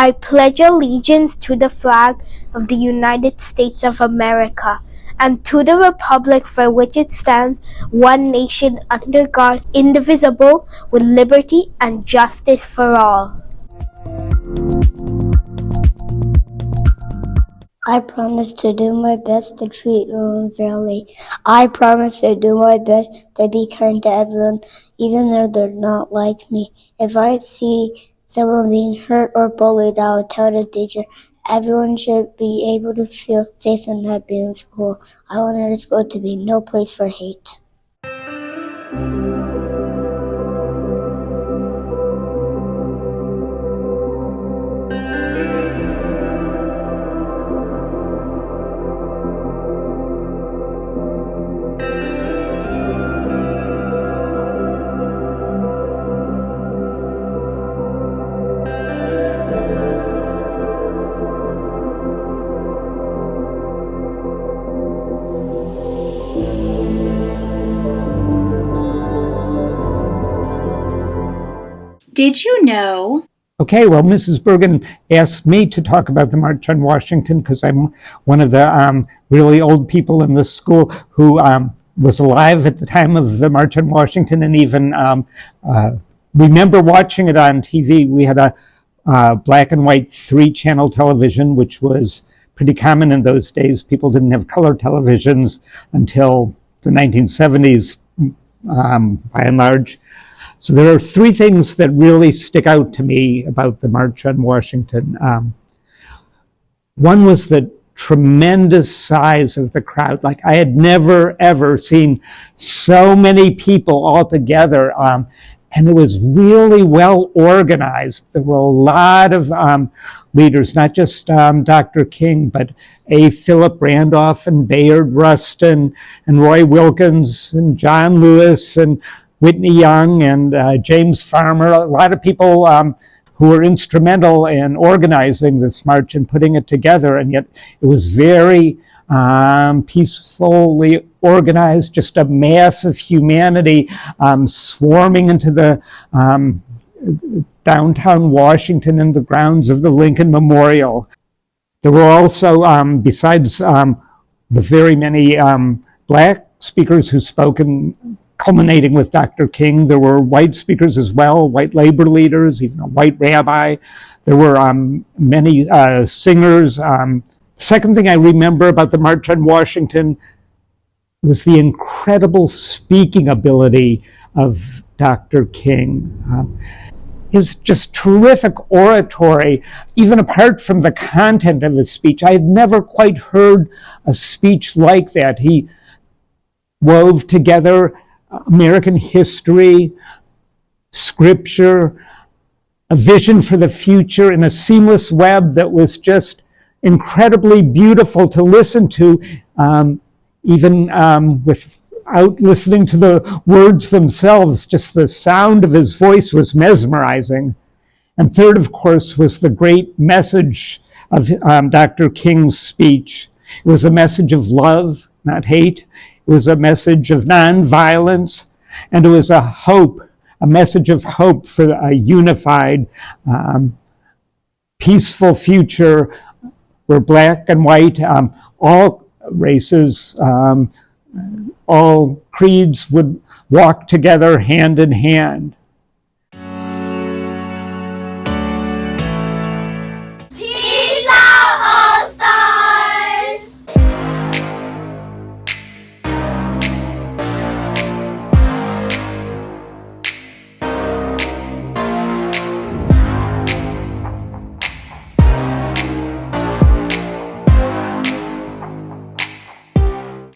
I pledge allegiance to the flag of the United States of America and to the republic for which it stands, one nation under God, indivisible, with liberty and justice for all. I promise to do my best to treat everyone fairly. I promise to do my best to be kind to everyone, even though they're not like me. If I see someone being hurt or bullied, I will tell the teacher. Everyone should be able to feel safe and happy in school. I want our school to be no place for hate. Did you know? Okay, well, Mrs. Bergen asked me to talk about the March on Washington because I'm one of the really old people in the school who was alive at the time of the March on Washington and even remember watching it on TV. We had a black and white 3-channel television, which was pretty common in those days. People didn't have color televisions until the 1970s, by and large. So there are 3 things that really stick out to me about the March on Washington. One was the tremendous size of the crowd. Like, I had never, ever seen so many people all together. And it was really well organized. There were a lot of leaders, not just Dr. King, but A. Philip Randolph and Bayard Rustin and Roy Wilkins and John Lewis and Whitney Young and James Farmer, a lot of people who were instrumental in organizing this march and putting it together, and yet it was very peacefully organized, just a mass of humanity swarming into the downtown Washington and the grounds of the Lincoln Memorial. There were also, besides the very many black speakers who spoke culminating with Dr. King, there were white speakers as well, white labor leaders, even a white rabbi. There were many singers. Second thing I remember about the March on Washington was the incredible speaking ability of Dr. King. His just terrific oratory, even apart from the content of his speech. I had never quite heard a speech like that. He wove together American history, scripture, a vision for the future in a seamless web that was just incredibly beautiful to listen to, even without listening to the words themselves. Just the sound of his voice was mesmerizing. And third, of course, was the great message of Dr. King's speech. It was a message of love, not hate. It was a message of nonviolence, and it was a message of hope for a unified, peaceful future where black and white, all races, all creeds would walk together hand in hand.